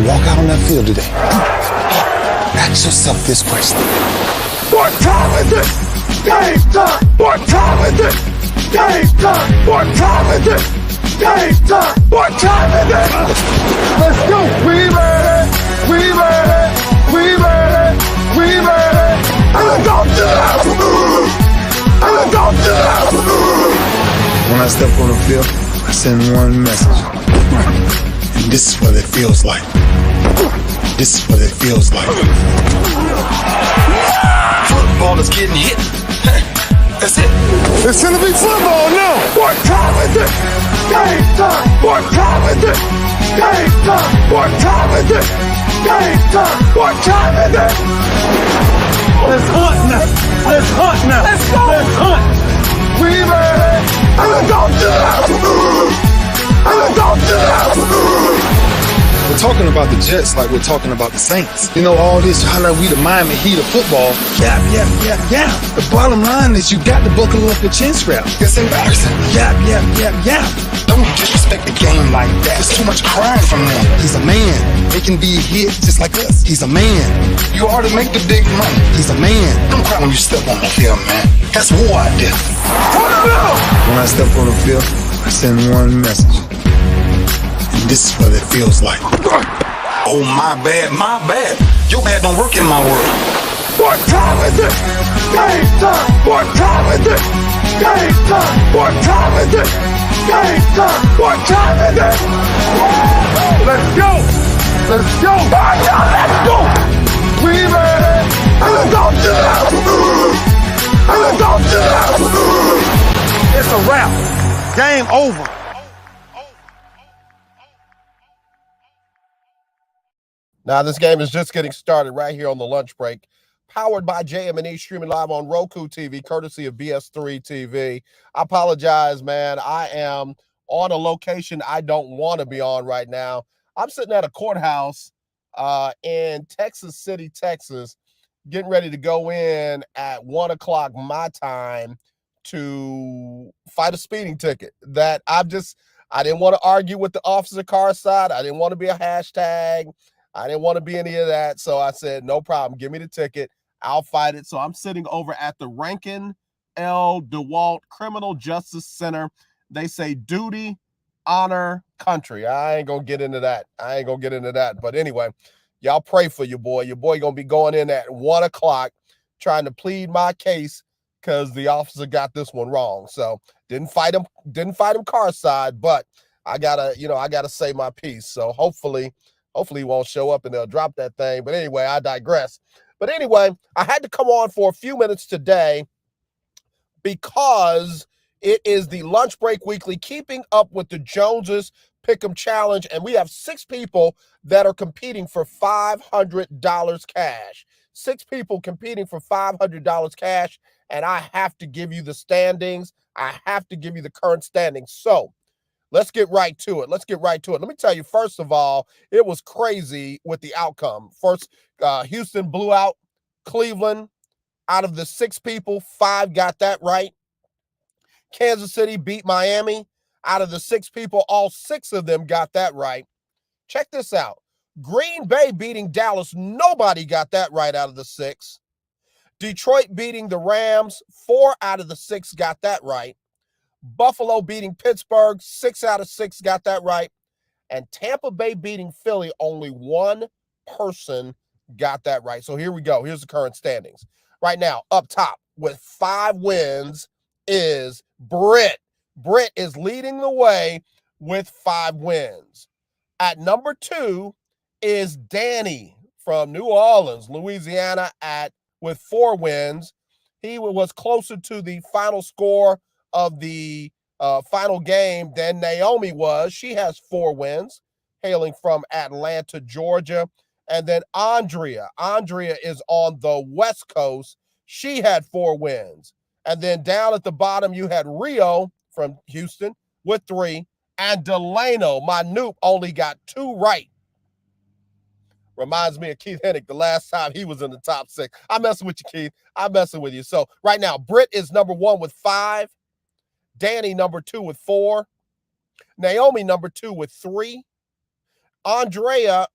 you walk out on that field today, ask yourself this question. What time is it? Game time! What time is it? Game time! What time is it? Game time! What time is it? Let's go! We ready! We ready! We ready! We ready! And let's go to the house! And let's go to the house! When I step on the field, I send one message. And this is what it feels like. This is what it feels like. Football is getting hit. That's it. It's gonna be football now. What time is it? Game time. What time is it? Game time. What time is it? Game time. What time is it? Let's hunt now. Let's hunt now. Let's go. Let's hunt. We ready. And let's go to the house. And let's go to the house. We're talking about the Jets like we're talking about the Saints. You know, all this, how like we the Miami Heat of football. Yeah. The bottom line is you got to buckle up your chin strap. It's embarrassing. Yeah. Don't disrespect the game like that. There's too much crying from them. He's a man. They can be hit just like us. He's a man. You already make the big money. He's a man. Don't cry when you step on the field, man. That's war out there. When I step on the field, I send one message. This is what it feels like. Oh, my bad. Your bad don't work in my world. What time is it? Game time. What time is it? Game time. What time is it? Game time. What time is it? Let's go. Let's go. Let's go. We ready. And let's go to the house. And let's go to the house. It's a wrap. Game over. Now, this game is just getting started right here on the lunch break, powered by JM&E, streaming live on Roku TV, courtesy of BS3 TV. I apologize, man. I am on a location I don't want to be on right now. I'm sitting at a courthouse in Texas City, Texas, getting ready to go in at 1 o'clock my time to fight a speeding ticket that I didn't want to argue with the officer car side. I didn't want to be a hashtag. I didn't want to be any of that. So I said, no problem. Give me the ticket. I'll fight it. So I'm sitting over at the Rankin L. DeWalt Criminal Justice Center. They say duty, honor, country. I ain't going to get into that. But anyway, y'all pray for your boy. Your boy going to be going in at 1 o'clock trying to plead my case because the officer got this one wrong. So didn't fight him car side, but I gotta say my piece. So hopefully he won't show up and they'll drop that thing. But anyway, I digress. But anyway, I had to come on for a few minutes today because it is the Lunch Break Weekly, keeping up with the Joneses Pick'em Challenge. And we have 6 people that are competing for $500 cash. 6 people competing for $500 cash. And I have to give you the standings. I have to give you the current standings. So let's get right to it. Let me tell you, first of all, it was crazy with the outcome. First, Houston blew out Cleveland. Out of the 6 people, 5 got that right. Kansas City beat Miami. Out of the 6 people, all 6 of them got that right. Check this out. Green Bay beating Dallas. Nobody got that right out of the 6. Detroit beating the Rams. 4 out of the 6 got that right. Buffalo beating Pittsburgh, 6 out of 6 got that right. And Tampa Bay beating Philly, only 1 person got that right. So here we go. Here's the current standings. Right now, up top with 5 wins is Britt. Britt is leading the way with 5 wins. At number 2 is Danny from New Orleans, Louisiana, with 4 wins. He was closer to the final score of the final game than Naomi was. She has 4 wins, hailing from Atlanta, Georgia. And then Andrea is on the West Coast. She had 4 wins. And then down at the bottom, you had Rio from Houston with 3. And Delano, my noob, only got 2 right. Reminds me of Keith Hennick the last time he was in the top 6. I'm messing with you, Keith. I'm messing with you. So right now, Britt is number 1 with 5. Danny, number 2 with 4. Naomi, number 2 with 3. Andrea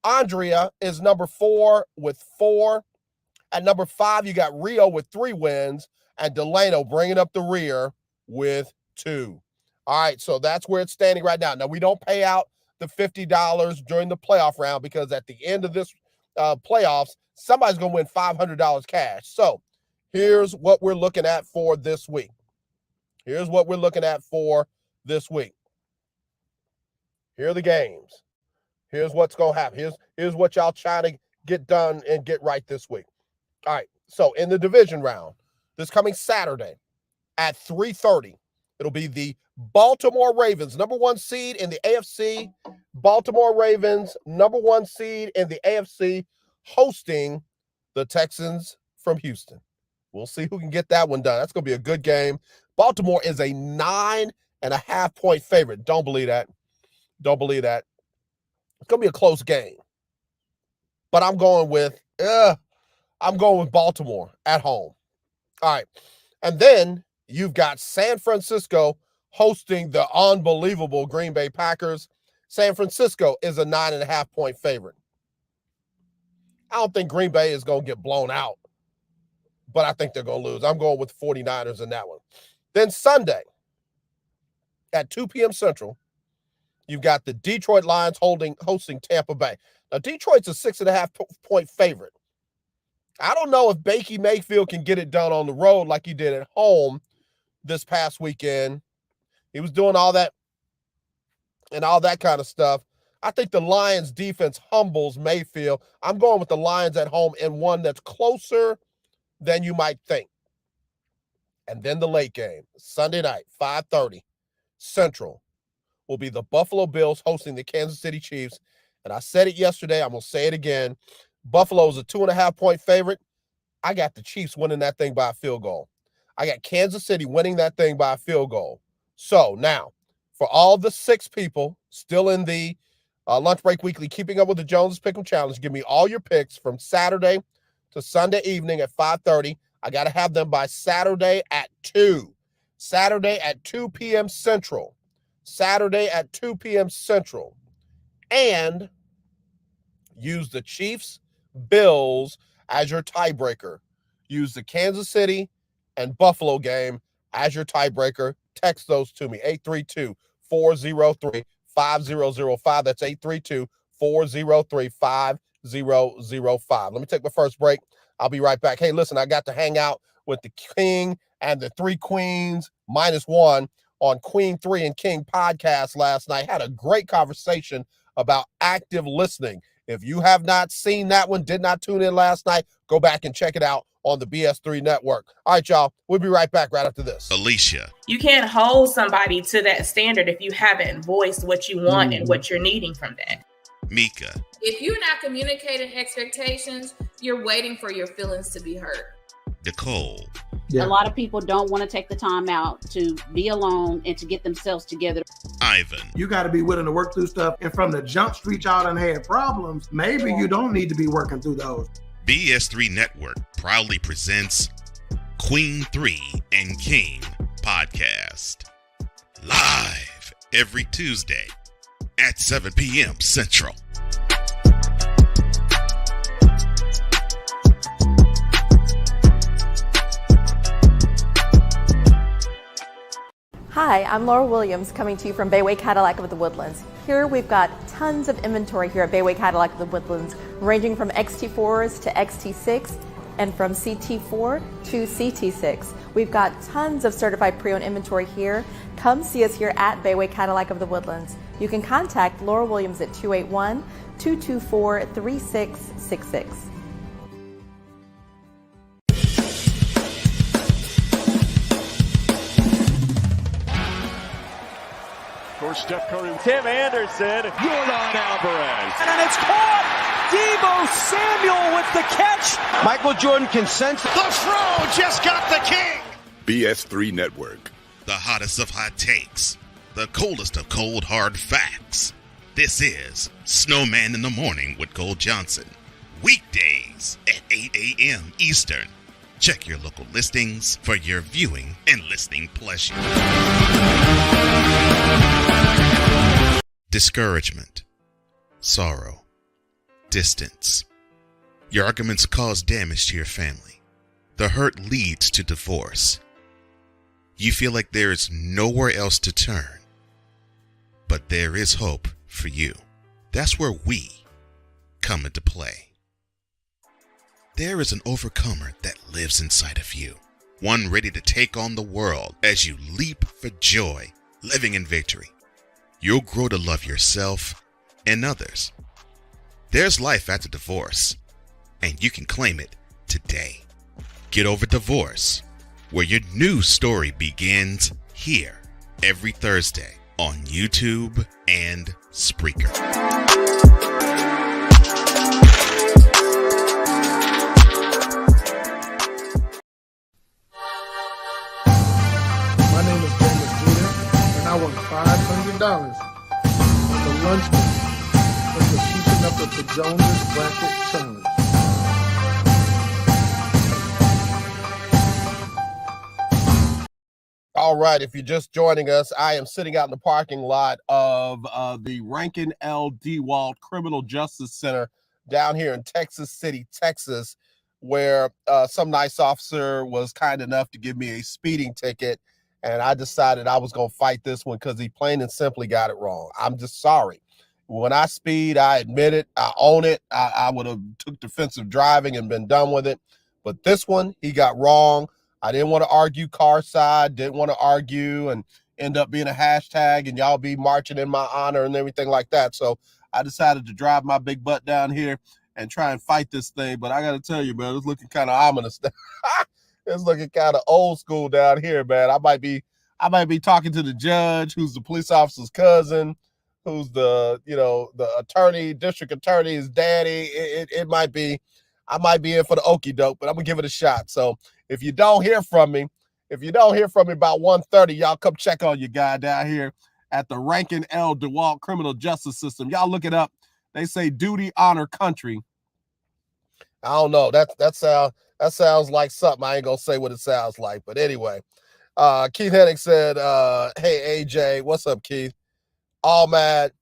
is number 4 with 4. At number 5, you got Rio with 3 wins, and Delano bringing up the rear with 2. All right, so that's where it's standing right now. Now, we don't pay out the $50 during the playoff round because at the end of this playoffs, somebody's going to win $500 cash. So here's what we're looking at for this week. Here are the games. Here's what's going to happen. Here's what y'all trying to get done and get right this week. All right, so in the division round, this coming Saturday at 3:30, it'll be the Baltimore Ravens, number 1 seed in the AFC. Baltimore Ravens, number 1 seed in the AFC, hosting the Texans from Houston. We'll see who can get that one done. That's going to be a good game. Baltimore is a 9.5-point favorite. Don't believe that. It's going to be a close game. But I'm going with Baltimore at home. All right. And then you've got San Francisco hosting the unbelievable Green Bay Packers. San Francisco is a 9.5-point favorite. I don't think Green Bay is going to get blown out, but I think they're going to lose. I'm going with 49ers in that one. Then Sunday at 2 p.m. Central, you've got the Detroit Lions hosting Tampa Bay. Now, Detroit's a 6.5-point favorite. I don't know if Baker Mayfield can get it done on the road like he did at home this past weekend. He was doing all that and all that kind of stuff. I think the Lions defense humbles Mayfield. I'm going with the Lions at home in one that's closer than you might think. And then the late game, Sunday night, 5:30 Central, will be the Buffalo Bills hosting the Kansas City Chiefs. And I said it yesterday. I'm going to say it again. Buffalo's a 2.5-point favorite. I got the Chiefs winning that thing by a field goal. I got Kansas City winning that thing by a field goal. So now, for all the 6 people still in the Lunch Break Weekly Keeping Up with the Joneses Pick'em Challenge, give me all your picks from Saturday to Sunday evening at 5:30. I got to have them by Saturday at 2. Saturday at 2 p.m. Central. And use the Chiefs, Bills as your tiebreaker. Use the Kansas City and Buffalo game as your tiebreaker. Text those to me, 832-403-5005. That's 832-403-5005. Let me take my first break. I'll be right back. Hey, listen, I got to hang out with the King and the 3 Queens -1 on Queen 3 and King podcast last night. Had a great conversation about active listening. If you have not seen that one, did not tune in last night, go back and check it out on the BS3 network. All right, y'all. We'll be right back right after this. Alicia. You can't hold somebody to that standard if you haven't voiced what you want and what you're needing from that. Mika. If you're not communicating expectations, you're waiting for your feelings to be hurt. Nicole. Yeah. A lot of people don't want to take the time out to be alone and to get themselves together. Ivan. You got to be willing to work through stuff. And from the jump street, y'all done had problems. Maybe you don't need to be working through those. BS3 Network proudly presents Queen 3 and King podcast. Live every Tuesday at 7 p.m. Central. Hi, I'm Laura Williams coming to you from Bayway Cadillac of the Woodlands. Here we've got tons of inventory here at Bayway Cadillac of the Woodlands, ranging from XT4s to XT6 and from CT4 to CT6. We've got tons of certified pre-owned inventory here. Come see us here at Bayway Cadillac of the Woodlands. You can contact Laura Williams at 281-224-3666. Course, Steph Curry, Tim Anderson, Jordan Alvarez, and it's caught. Deebo Samuel with the catch. Michael Jordan can sense the throw. Just got the king. BS3 Network. The hottest of hot takes. The coldest of cold hard facts. This is Snowman in the Morning with Cole Johnson. Weekdays at 8 a.m. Eastern. Check your local listings for your viewing and listening pleasure. Discouragement, sorrow, distance. Your arguments cause damage to your family. The hurt leads to divorce. You feel like there is nowhere else to turn. But there is hope for you. That's where we come into play. There is an overcomer that lives inside of you. One ready to take on the world as you leap for joy, living in victory. You'll grow to love yourself and others. There's life after divorce, and you can claim it today. Get Over Divorce, where your new story begins here every Thursday on YouTube and Spreaker. My name is JM&E, and I won $500 on the lunch break for keeping up with the Jonas Bracket Challenge. All right, if you're just joining us, I am sitting out in the parking lot of the Rankin L. DeWalt Criminal Justice Center down here in Texas City, Texas, where some nice officer was kind enough to give me a speeding ticket, and I decided I was going to fight this one because he plain and simply got it wrong. I'm just sorry. When I speed, I admit it. I own it. I would have took defensive driving and been done with it, but this one he got wrong. I didn't want to argue car side, didn't want to argue and end up being a hashtag and y'all be marching in my honor and everything like that. So I decided to drive my big butt down here and try and fight this thing. But I got to tell you, man, it's looking kind of ominous. It's looking kind of old school down here, man. I might be talking to the judge, who's the police officer's cousin, who's the attorney, district attorney's daddy. It might be, I might be in for the okie doke, but I'm gonna give it a shot. So if you don't hear from me about 1:30, y'all come check on your guy down here at the Rankin L. DeWalt Criminal Justice System. Y'all look it up. They say duty, honor, country. I don't know. That sounds like something. I ain't gonna say what it sounds like, but anyway. Keith Hennig said, hey AJ, what's up, Keith? All mad.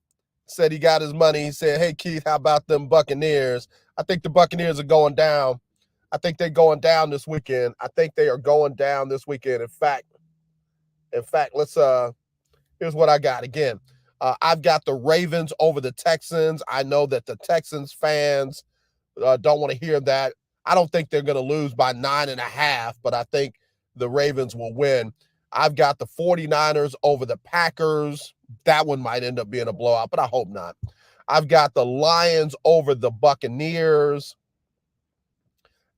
Said he got his money. He said, hey Keith, how about them Buccaneers? I think the Buccaneers are going down. I think they're going down this weekend. I think they are going down this weekend. In fact, let's here's what I got. Again, I've got the Ravens over the Texans. I know that the Texans fans don't want to hear that. I don't think they're going to lose by 9.5, but I think the Ravens will win. I've got the 49ers over the Packers. That one might end up being a blowout, but I hope not. I've got the Lions over the Buccaneers.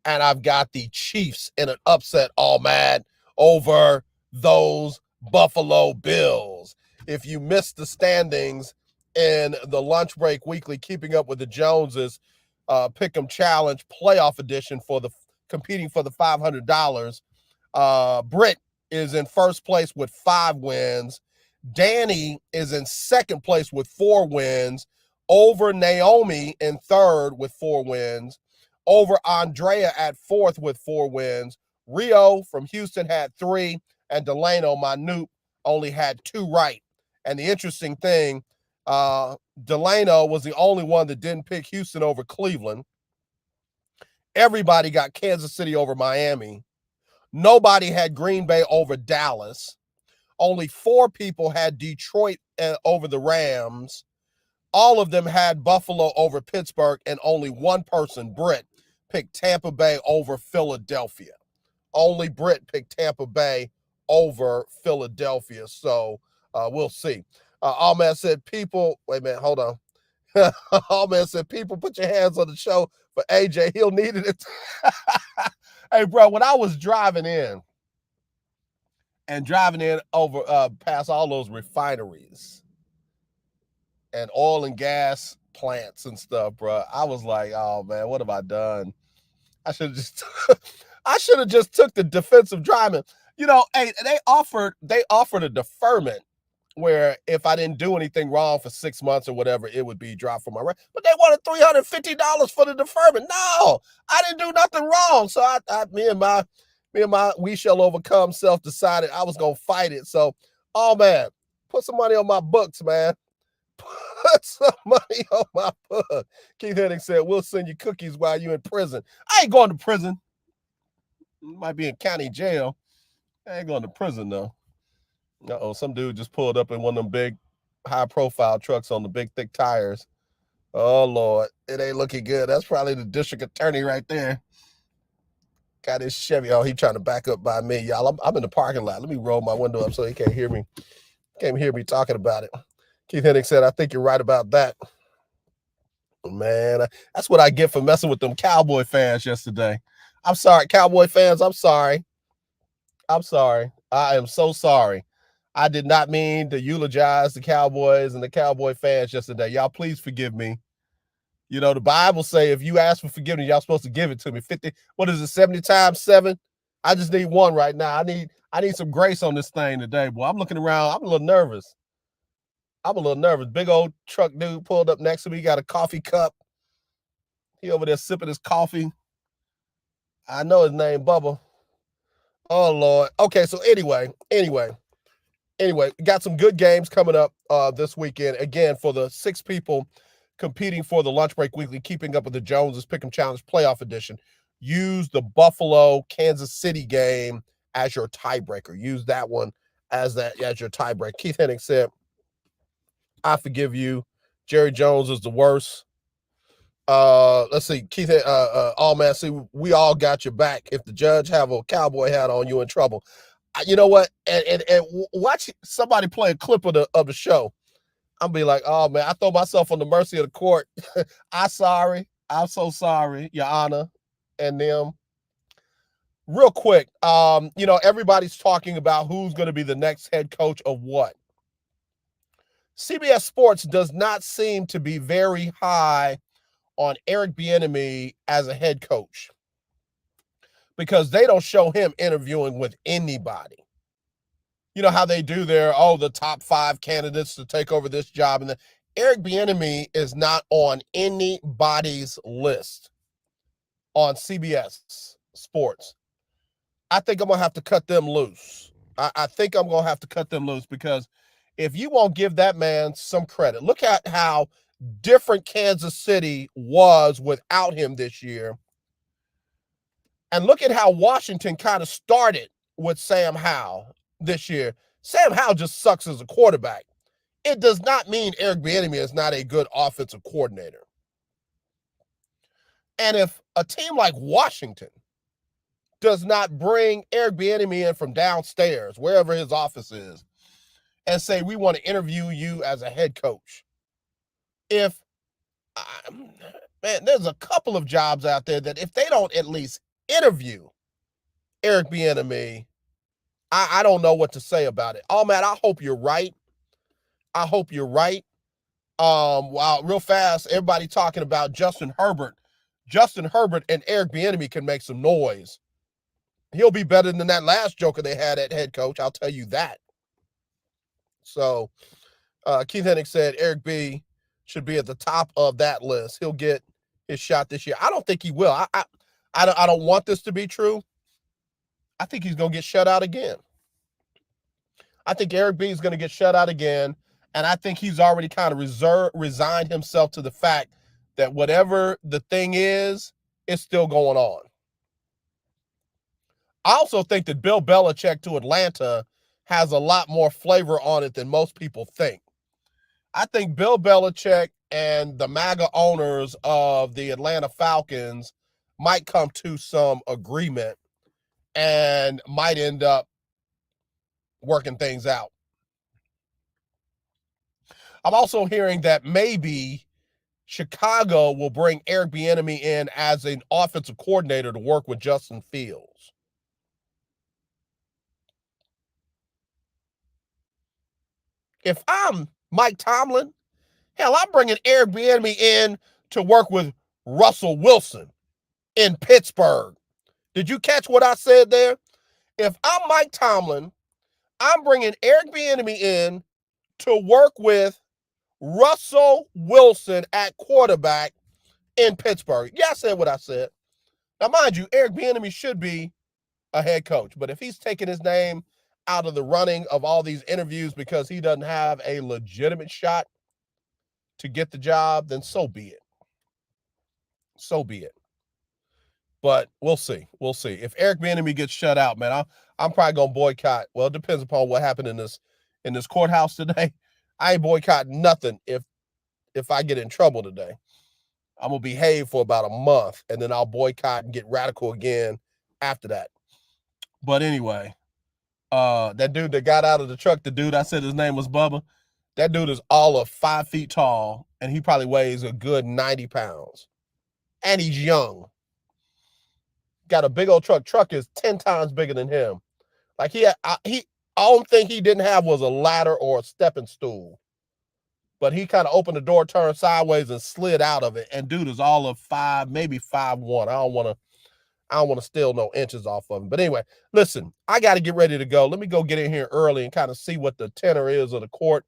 And I've got the Chiefs in an upset, all mad, over those Buffalo Bills. If you missed the standings in the Lunch Break Weekly Keeping Up with the Joneses Pick'em Challenge playoff edition for the competing for the $500, Britt is in first place with 5 wins. Danny is in second place with 4 wins, over Naomi in third with 4 wins. Over Andrea at 4th with 4 wins. Rio from Houston had 3, and Delano, my noob, only had 2 right. And the interesting thing, Delano was the only one that didn't pick Houston over Cleveland. Everybody got Kansas City over Miami. Nobody had Green Bay over Dallas. Only 4 people had Detroit over the Rams. All of them had Buffalo over Pittsburgh, and only one person, Britt, picked Tampa Bay over Philadelphia. Only Britt picked Tampa Bay over Philadelphia. So we'll see. Allman said, people, wait a minute, hold on. Allman said, people, put your hands on the show for AJ. He'll need it. Hey, bro, when I was driving in over past all those refineries and oil and gas plants and stuff, bro, I was like, oh man, what have I done? I should have just took the defensive driving. Hey, they offered a deferment where if I didn't do anything wrong for 6 months or whatever, it would be dropped from my rent. But they wanted $350 for the deferment. No, I didn't do nothing wrong. So me and my we shall overcome self decided I was gonna fight it. So, oh man, put some money on my books, man. Put some money on my book. Keith Hennig said, we'll send you cookies while you're in prison. I ain't going to prison. Might be in county jail. I ain't going to prison, though. Uh-oh, some dude just pulled up in one of them big, high-profile trucks on the big, thick tires. Oh, Lord. It ain't looking good. That's probably the district attorney right there. Got his Chevy. Oh, he trying to back up by me. Y'all, I'm in the parking lot. Let me roll my window up so he can't hear me. Can't hear me talking about it. Keith Hennig said, I think you're right about that. Man, that's what I get for messing with them Cowboy fans yesterday. I'm sorry, Cowboy fans. I'm sorry. I'm sorry. I am so sorry. I did not mean to eulogize the Cowboys and the Cowboy fans yesterday. Y'all, please forgive me. You know, the Bible say if you ask for forgiveness, y'all supposed to give it to me. 50, what is it, 70 times 7? I just need one right now. I need some grace on this thing today, boy. I'm looking around. I'm a little nervous. Big old truck dude pulled up next to me. He got a coffee cup. He over there sipping his coffee. I know his name, Bubba. Oh, Lord. Okay, so anyway, got some good games coming up this weekend. Again, for the 6 people competing for the Lunch Break Weekly, Keeping Up with the Joneses Pick'em Challenge Playoff Edition, use the Buffalo-Kansas City game as your tiebreaker. Use that one as your tiebreaker. Keith Hennig said, I forgive you. Jerry Jones is the worst. Let's see, Keith, all man, see, we all got your back. If the judge have a cowboy hat on, you in trouble. You know what? And watch somebody play a clip of the show. I'm be like, oh man, I throw myself on the mercy of the court. I'm so sorry, Your Honor, and them. Real quick, everybody's talking about who's going to be the next head coach of what. CBS Sports does not seem to be very high on Eric Bieniemy as a head coach because they don't show him interviewing with anybody. You know how they do the top 5 candidates to take over this job. And Eric Bieniemy is not on anybody's list on CBS Sports. I think I'm going to have to cut them loose. I think I'm going to have to cut them loose because if you won't give that man some credit, look at how different Kansas City was without him this year. And look at how Washington kind of started with Sam Howell this year. Sam Howell just sucks as a quarterback. It does not mean Eric Bieniemy is not a good offensive coordinator. And if a team like Washington does not bring Eric Bieniemy in from downstairs, wherever his office is, and say, we want to interview you as a head coach. Man, there's a couple of jobs out there that if they don't at least interview Eric Bieniemy, I don't know what to say about it. Oh, man, I hope you're right. Wow, real fast, everybody talking about Justin Herbert. Justin Herbert and Eric Bieniemy can make some noise. He'll be better than that last joker they had at head coach, I'll tell you that. So Keith Hennig said Eric B should be at the top of that list. He'll get his shot this year. I don't think he will. I don't want this to be true. I think he's going to get shut out again. I think Eric B is going to get shut out again, and I think he's already kind of resigned himself to the fact that whatever the thing is, it's still going on. I also think that Bill Belichick to Atlanta has a lot more flavor on it than most people think. I think Bill Belichick and the MAGA owners of the Atlanta Falcons might come to some agreement and might end up working things out. I'm also hearing that maybe Chicago will bring Eric Bieniemy in as an offensive coordinator to work with Justin Fields. If I'm Mike Tomlin, hell, I'm bringing Eric Bieniemy in to work with Russell Wilson in Pittsburgh. Did you catch what I said there? If I'm Mike Tomlin, I'm bringing Eric Bieniemy in to work with Russell Wilson at quarterback in Pittsburgh. Yeah, I said what I said. Now, mind you, Eric Bieniemy should be a head coach, but if he's taking his name out of the running of all these interviews because he doesn't have a legitimate shot, to get the job, then so be it. So be it. But we'll see. We'll see. If Eric Bieniemy gets shut out, man, I'm probably gonna boycott. Well, it depends upon what happened in this courthouse today. I ain't boycotting nothing if I get in trouble today. I'm gonna behave for about a month, and then I'll boycott and get radical again after that. But anyway, that dude that got out of the truck, the dude I said his name was Bubba, that dude is all of 5 feet tall, and he probably weighs a good 90 pounds. And he's young. Got a big old truck. Truck is 10 times bigger than him. Like only thing he didn't have was a ladder or a stepping stool. But he kind of opened the door, turned sideways, and slid out of it. And dude is all of 5, maybe 5'1". I don't want to steal no inches off of him. But anyway, listen, I got to get ready to go. Let me go get in here early and kind of see what the tenor is of the court.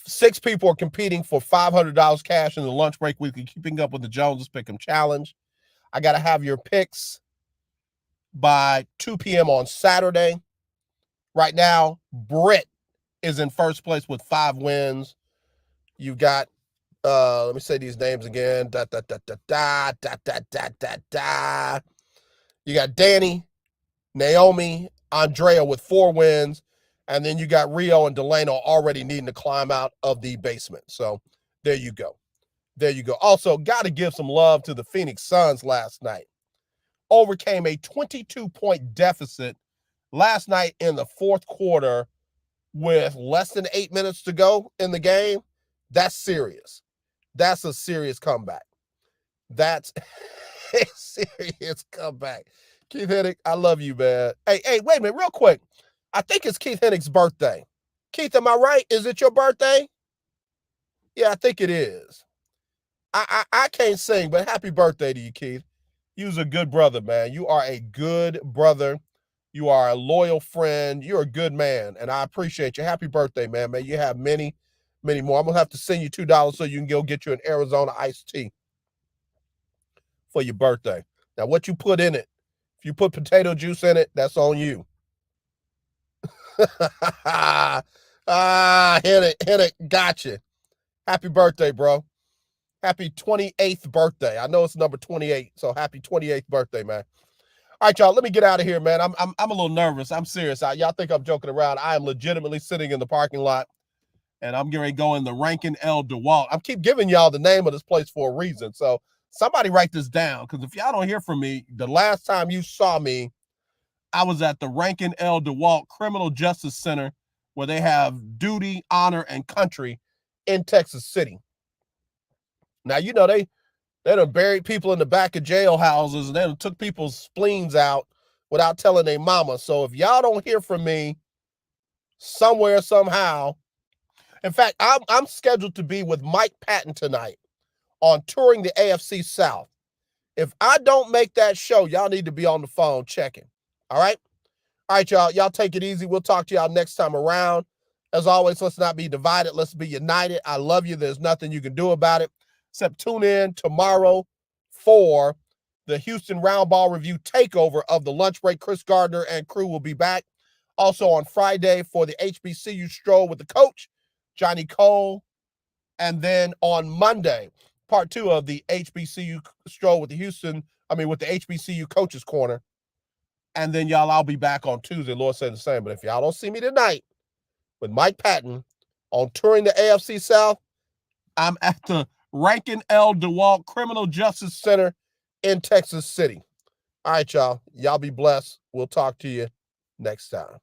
6 people are competing for $500 cash in the lunch break weekly, keeping up with the Joneses Pick'em Challenge. I got to have your picks by 2 p.m. on Saturday. Right now, Britt is in first place with 5 wins. You've got, let me say these names again. You got Danny, Naomi, Andrea with 4 wins. And then you got Rio and Delano already needing to climb out of the basement. So there you go. There you go. Also, got to give some love to the Phoenix Suns last night. Overcame a 22-point deficit last night in the fourth quarter with less than 8 minutes to go in the game. That's serious. That's a serious comeback. That's a serious comeback. Keith Hennick, I love you, man. Hey, wait a minute, real quick. I think it's Keith Hennick's birthday. Keith, am I right? Is it your birthday? Yeah, I think it is. I can't sing, but happy birthday to you, Keith. You was a good brother, man. You are a good brother. You are a loyal friend. You're a good man, and I appreciate you. Happy birthday, man. May you have many, many more. I'm going to have to send you $2 so you can go get you an Arizona iced tea for your birthday. Now, what you put in it, if you put potato juice in it, that's on you. Hennick, gotcha. Happy birthday, bro. Happy 28th birthday. I know it's number 28, so happy 28th birthday, man. All right, y'all, let me get out of here, man. I'm a little nervous. I'm serious. Y'all think I'm joking around. I am legitimately sitting in the parking lot, and I'm getting ready to go in the Rankin L. DeWalt. I keep giving y'all the name of this place for a reason, so somebody write this down, because if y'all don't hear from me, the last time you saw me, I was at the Rankin L. DeWalt Criminal Justice Center, where they have duty, honor, and country in Texas City. Now, you know, they done buried people in the back of jailhouses, and they done took people's spleens out without telling their mama. So if y'all don't hear from me somewhere, somehow, in fact, I'm scheduled to be with Mike Patton tonight on touring the AFC South. If I don't make that show, y'all need to be on the phone checking. All right? All right, y'all. Y'all take it easy. We'll talk to y'all next time around. As always, let's not be divided. Let's be united. I love you. There's nothing you can do about it. Except tune in tomorrow for the Houston Round Ball Review takeover of the lunch break. Chris Gardner and crew will be back. Also on Friday for the HBCU stroll with the coach, Johnny Cole. And then on Monday, part 2 of the HBCU stroll with the HBCU Coaches Corner. And then, y'all, I'll be back on Tuesday. Lord said the same. But if y'all don't see me tonight with Mike Patton on touring the AFC South, I'm at the Rankin L. DeWalt Criminal Justice Center in Texas City. All right, y'all. Y'all be blessed. We'll talk to you next time.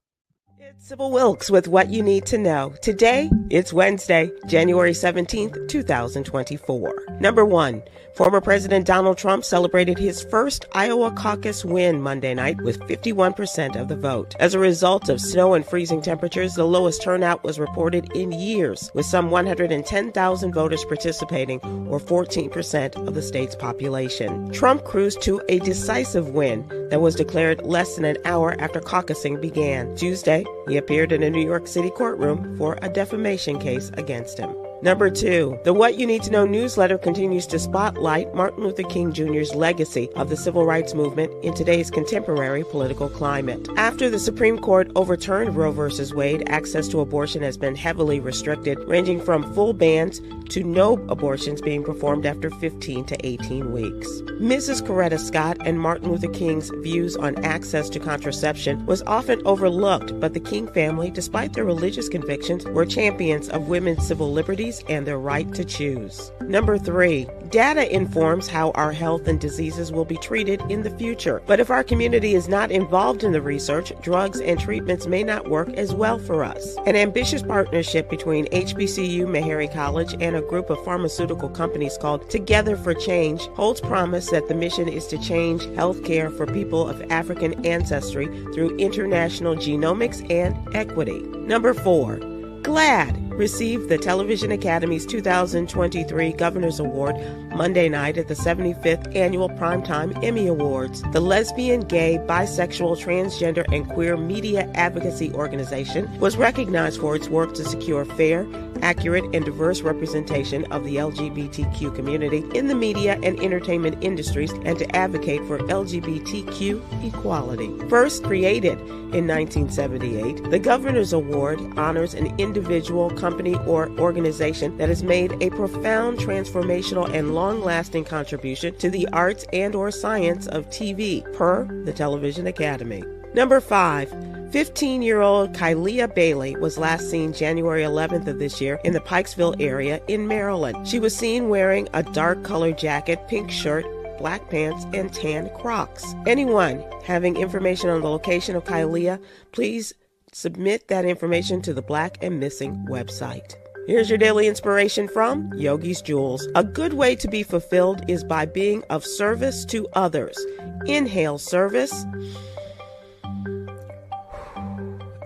It's Sybil Wilkes with what you need to know. Today, it's Wednesday, January 17th, 2024. Number 1, former President Donald Trump celebrated his first Iowa caucus win Monday night with 51% of the vote. As a result of snow and freezing temperatures, the lowest turnout was reported in years, with some 110,000 voters participating, or 14% of the state's population. Trump cruised to a decisive win that was declared less than an hour after caucusing began. Tuesday, he appeared in a New York City courtroom for a defamation case against him. Number 2, the What You Need to Know newsletter continues to spotlight Martin Luther King Jr.'s legacy of the civil rights movement in today's contemporary political climate. After the Supreme Court overturned Roe v. Wade, access to abortion has been heavily restricted, ranging from full bans to no abortions being performed after 15 to 18 weeks. Mrs. Coretta Scott and Martin Luther King's views on access to contraception was often overlooked, but the King family, despite their religious convictions, were champions of women's civil liberties and their right to choose. Number 3, data informs how our health and diseases will be treated in the future. But if our community is not involved in the research, drugs and treatments may not work as well for us. An ambitious partnership between HBCU Meharry College and a group of pharmaceutical companies called Together for Change holds promise that the mission is to change healthcare for people of African ancestry through international genomics and equity. Number 4, GLAAD received the Television Academy's 2023 Governor's Award Monday night at the 75th Annual Primetime Emmy Awards. The lesbian, gay, bisexual, transgender, and queer media advocacy organization was recognized for its work to secure fair, accurate, and diverse representation of the LGBTQ community in the media and entertainment industries and to advocate for LGBTQ equality. First created in 1978, the Governor's Award honors an individual, company, or organization that has made a profound, transformational, and long-lasting contribution to the arts and or science of TV, per the Television Academy. Number 5, 15-year-old Kylia Bailey was last seen January 11th of this year in the Pikesville area in Maryland. She was seen wearing a dark-colored jacket, pink shirt, black pants, and tan Crocs. Anyone having information on the location of Kylia, please submit that information to the Black and Missing website. Here's your daily inspiration from Yogi's Jewels. A good way to be fulfilled is by being of service to others. Inhale service.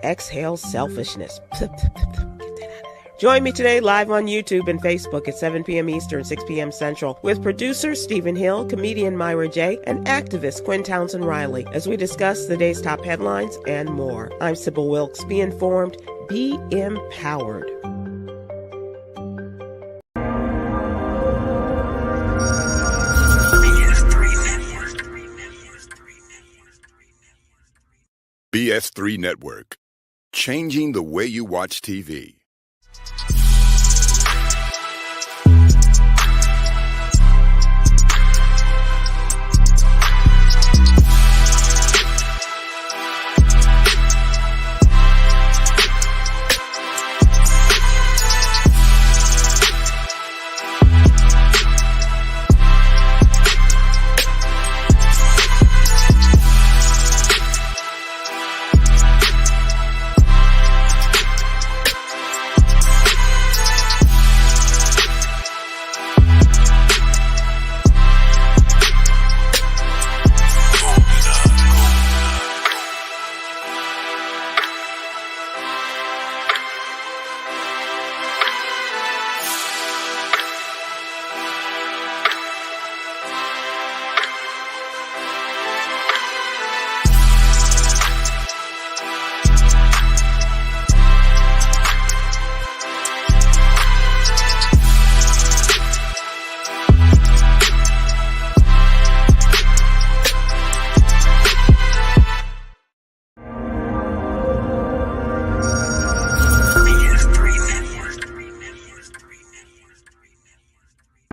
Exhale selfishness. Join me today live on YouTube and Facebook at 7 p.m. Eastern, 6 p.m. Central with producer Stephen Hill, comedian Myra J., and activist Quinn Townsend Riley as we discuss the day's top headlines and more. I'm Sybil Wilkes. Be informed, be empowered. BS3 Network. Changing the way you watch TV.